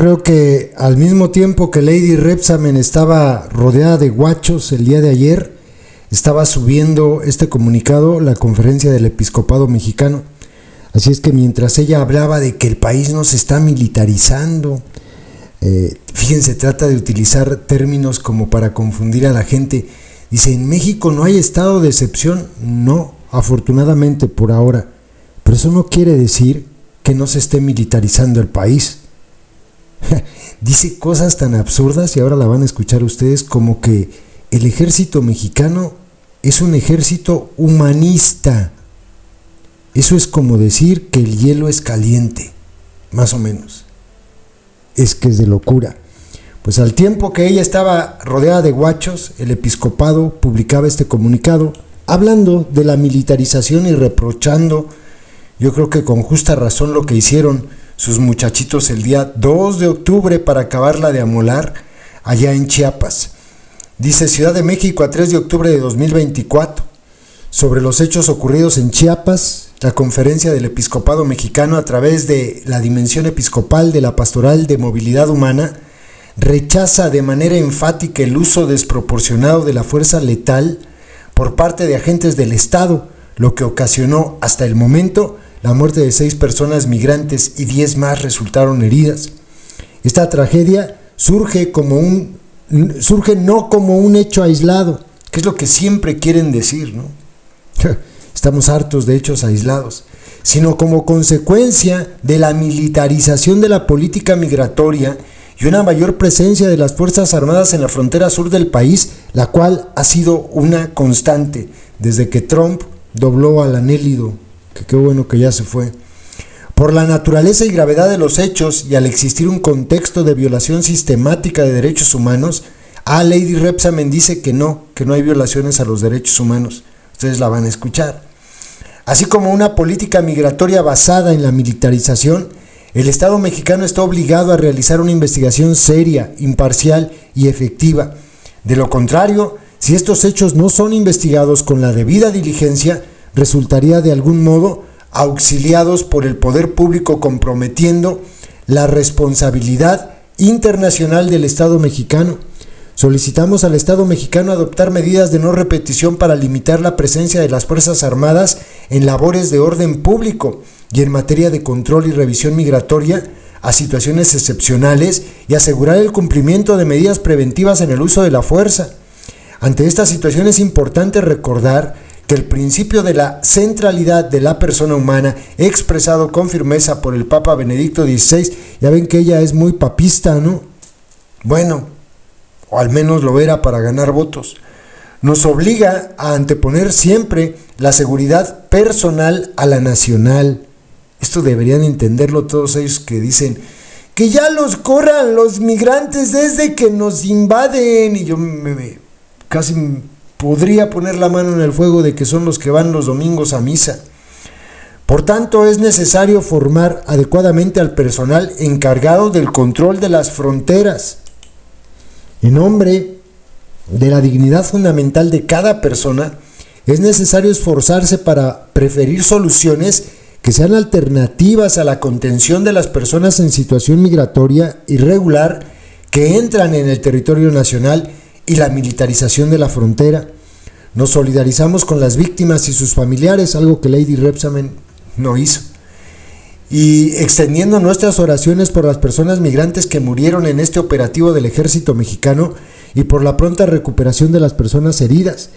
creo que al mismo tiempo que Lady Rebsamen estaba rodeada de guachos el día de ayer, estaba subiendo este comunicado la Conferencia del Episcopado Mexicano. Así es que mientras ella hablaba de que el país no se está militarizando, fíjense, trata de utilizar términos como para confundir a la gente. Dice, en México no hay estado de excepción. No, afortunadamente por ahora. Pero eso no quiere decir que no se esté militarizando el país. Dice cosas tan absurdas, y ahora la van a escuchar ustedes, como que el ejército mexicano es un ejército humanista. Eso es como decir que el hielo es caliente, más o menos. Es que es de locura. Pues al tiempo que ella estaba rodeada de guachos, el episcopado publicaba este comunicado hablando de la militarización y reprochando, yo creo que con justa razón, lo que hicieron sus muchachitos el día 2 de octubre para acabarla de amolar allá en Chiapas. Dice Ciudad de México a 3 de octubre de 2024. Sobre los hechos ocurridos en Chiapas, la Conferencia del Episcopado Mexicano, a través de la Dimensión Episcopal de la Pastoral de Movilidad Humana, rechaza de manera enfática el uso desproporcionado de la fuerza letal por parte de agentes del Estado, lo que ocasionó hasta el momento la muerte de 6 personas migrantes y 10 más resultaron heridas. Esta tragedia surge no como un hecho aislado, que es lo que siempre quieren decir, ¿no? Estamos hartos de hechos aislados, sino como consecuencia de la militarización de la política migratoria y una mayor presencia de las Fuerzas Armadas en la frontera sur del país, la cual ha sido una constante desde que Trump dobló al anélido, que qué bueno que ya se fue. Por la naturaleza y gravedad de los hechos y al existir un contexto de violación sistemática de derechos humanos, Lady Rebsamen dice que no hay violaciones a los derechos humanos. Ustedes la van a escuchar. Así como una política migratoria basada en la militarización, el Estado mexicano está obligado a realizar una investigación seria, imparcial y efectiva. De lo contrario, si estos hechos no son investigados con la debida diligencia, resultaría de algún modo auxiliados por el poder público, comprometiendo la responsabilidad internacional del Estado mexicano. Solicitamos al Estado mexicano adoptar medidas de no repetición para limitar la presencia de las Fuerzas Armadas en labores de orden público y en materia de control y revisión migratoria a situaciones excepcionales y asegurar el cumplimiento de medidas preventivas en el uso de la fuerza. Ante esta situación es importante recordar que el principio de la centralidad de la persona humana, expresado con firmeza por el Papa Benedicto XVI, ya ven que ella es muy papista, ¿no? Bueno, o al menos lo era para ganar votos, nos obliga a anteponer siempre la seguridad personal a la nacional. Esto deberían entenderlo todos ellos que dicen que ya los corran los migrantes desde que nos invaden, y yo casi podría poner la mano en el fuego de que son los que van los domingos a misa. Por tanto, es necesario formar adecuadamente al personal encargado del control de las fronteras. En nombre de la dignidad fundamental de cada persona, es necesario esforzarse para preferir soluciones que sean alternativas a la contención de las personas en situación migratoria irregular que entran en el territorio nacional y la militarización de la frontera. Nos solidarizamos con las víctimas y sus familiares, algo que Lady Rebsamen no hizo, y extendiendo nuestras oraciones por las personas migrantes que murieron en este operativo del ejército mexicano y por la pronta recuperación de las personas heridas.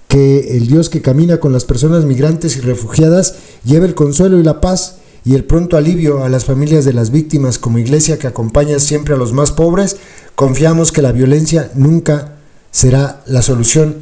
Que el Dios que camina con las personas migrantes y refugiadas lleve el consuelo y la paz y el pronto alivio a las familias de las víctimas. Como iglesia que acompaña siempre a los más pobres, confiamos que la violencia nunca será la solución.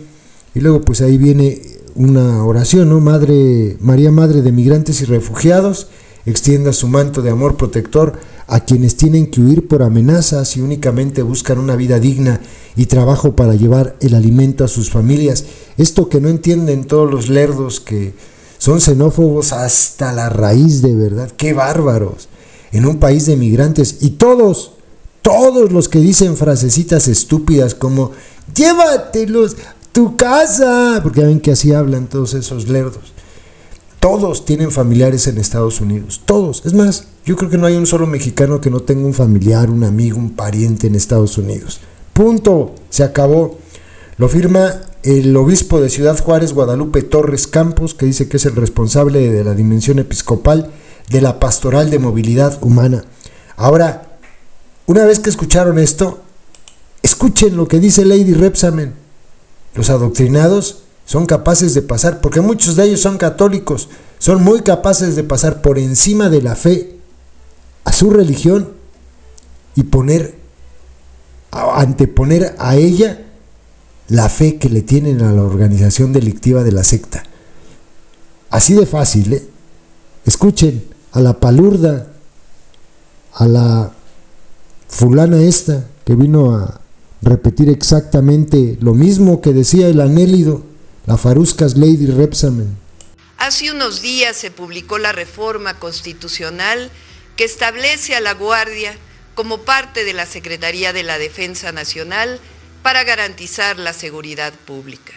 Y luego pues ahí viene una oración, ¿no? María, Madre de Migrantes y Refugiados, extienda su manto de amor protector a quienes tienen que huir por amenazas y únicamente buscan una vida digna y trabajo para llevar el alimento a sus familias. Esto que no entienden todos los lerdos que son xenófobos hasta la raíz, de verdad, qué bárbaros. En un país de migrantes, y todos los que dicen frasecitas estúpidas como llévatelos tu casa, porque ya ven que así hablan todos esos lerdos. Todos tienen familiares en Estados Unidos, todos. Es más, Yo creo que no hay un solo mexicano que no tenga un familiar, un amigo, un pariente en Estados Unidos. Punto, se acabó. Lo firma el obispo de Ciudad Juárez, Guadalupe Torres Campos, que dice que es el responsable de la dimensión episcopal de la pastoral de movilidad humana. Ahora, una vez que escucharon esto, escuchen lo que dice Lady Repsamen. Los adoctrinados son capaces de pasar, porque muchos de ellos son católicos, son muy capaces de pasar por encima de la fe a su religión y anteponer a ella la fe que le tienen a la organización delictiva de la secta. Así de fácil, ¿eh? Escuchen a la palurda, a la fulana esta que vino a repetir exactamente lo mismo que decía el anélido, la faruscas Lady Repsamen. Hace unos días se publicó la reforma constitucional que establece a la Guardia como parte de la Secretaría de la Defensa Nacional para garantizar la seguridad pública.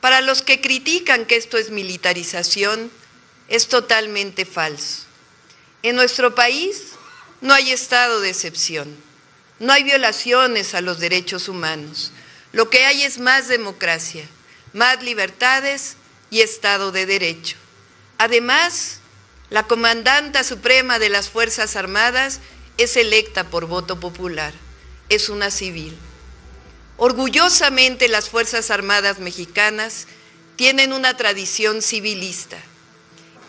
Para los que critican que esto es militarización, es totalmente falso. En nuestro país no hay estado de excepción, no hay violaciones a los derechos humanos. Lo que hay es más democracia, más libertades y Estado de Derecho. Además, la comandanta suprema de las Fuerzas Armadas es electa por voto popular, es una civil. Orgullosamente las Fuerzas Armadas mexicanas tienen una tradición civilista.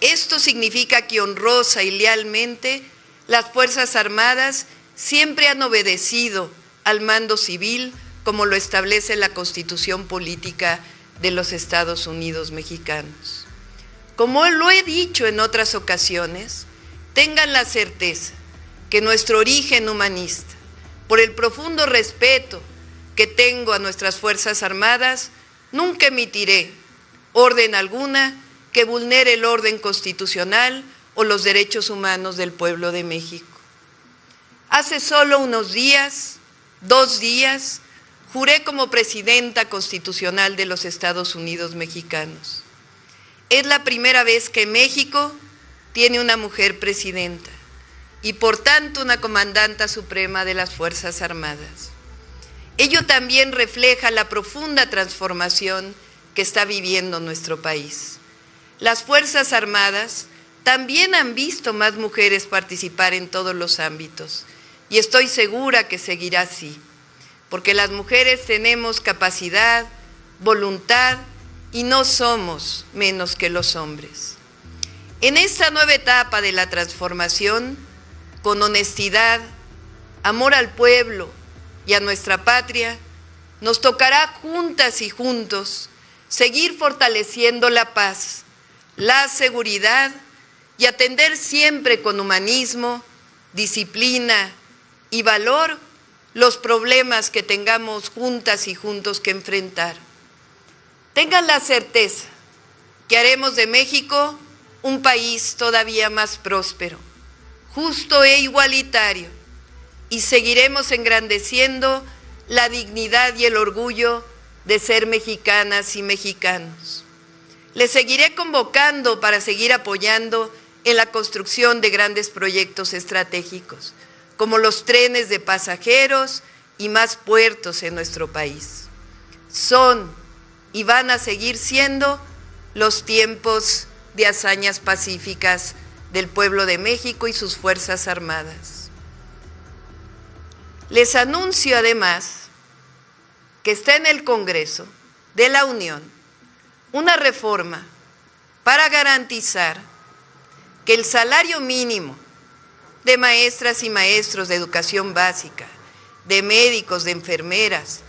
Esto significa que honrosa y lealmente las Fuerzas Armadas siempre han obedecido al mando civil como lo establece la Constitución Política de los Estados Unidos mexicanos. Como lo he dicho en otras ocasiones, tengan la certeza que nuestro origen humanista, por el profundo respeto que tengo a nuestras Fuerzas Armadas, nunca emitiré orden alguna que vulnere el orden constitucional o los derechos humanos del pueblo de México. Hace solo unos días, 2 días, juré como presidenta constitucional de los Estados Unidos mexicanos. Es la primera vez que México tiene una mujer presidenta y por tanto una comandanta suprema de las Fuerzas Armadas. Ello también refleja la profunda transformación que está viviendo nuestro país. Las Fuerzas Armadas también han visto más mujeres participar en todos los ámbitos y estoy segura que seguirá así, porque las mujeres tenemos capacidad, voluntad y no somos menos que los hombres. En esta nueva etapa de la transformación, con honestidad, amor al pueblo y a nuestra patria, nos tocará juntas y juntos seguir fortaleciendo la paz, la seguridad y atender siempre con humanismo, disciplina y valor los problemas que tengamos juntas y juntos que enfrentar. Tengan la certeza que haremos de México un país todavía más próspero, justo e igualitario, y seguiremos engrandeciendo la dignidad y el orgullo de ser mexicanas y mexicanos. Les seguiré convocando para seguir apoyando en la construcción de grandes proyectos estratégicos, como los trenes de pasajeros y más puertos en nuestro país. Son y van a seguir siendo los tiempos de hazañas pacíficas del pueblo de México y sus Fuerzas Armadas. Les anuncio además que está en el Congreso de la Unión una reforma para garantizar que el salario mínimo de maestras y maestros de educación básica, de médicos, de enfermeras,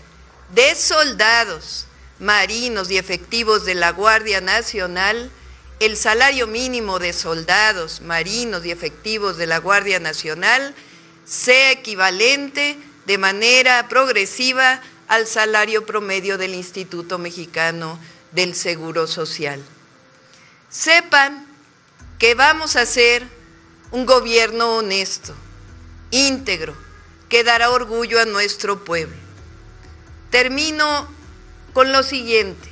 de soldados, marinos y efectivos de la Guardia Nacional, el salario mínimo de soldados, marinos y efectivos de la Guardia Nacional sea equivalente de manera progresiva al salario promedio del Instituto Mexicano del Seguro Social. Sepan que vamos a hacer un gobierno honesto, íntegro, que dará orgullo a nuestro pueblo. Termino con lo siguiente,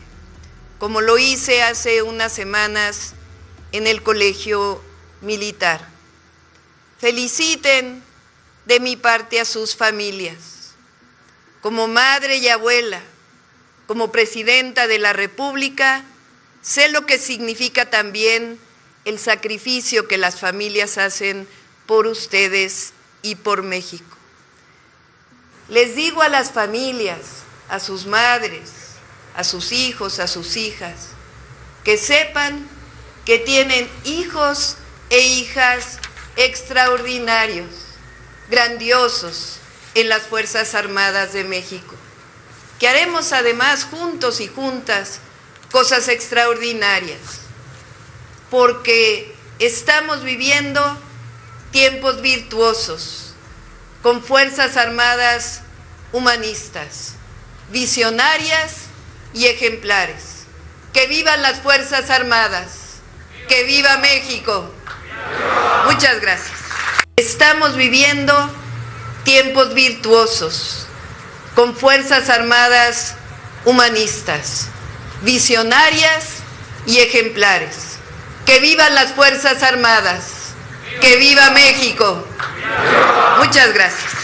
como lo hice hace unas semanas en el colegio militar. feliciten de mi parte a sus familias. Como madre y abuela, como presidenta de la República, sé lo que significa también el sacrificio que las familias hacen por ustedes y por México. Les digo a las familias, a sus madres, a sus hijos, a sus hijas, que sepan que tienen hijos e hijas extraordinarios, grandiosos en las Fuerzas Armadas de México, que haremos además juntos y juntas cosas extraordinarias, porque estamos viviendo tiempos virtuosos, con Fuerzas Armadas humanistas, visionarias y ejemplares. ¡Que vivan las Fuerzas Armadas! ¡Que viva México! Muchas gracias. Estamos viviendo tiempos virtuosos, con Fuerzas Armadas humanistas, visionarias y ejemplares. ¡Que vivan las Fuerzas Armadas! ¡Que viva México! Muchas gracias.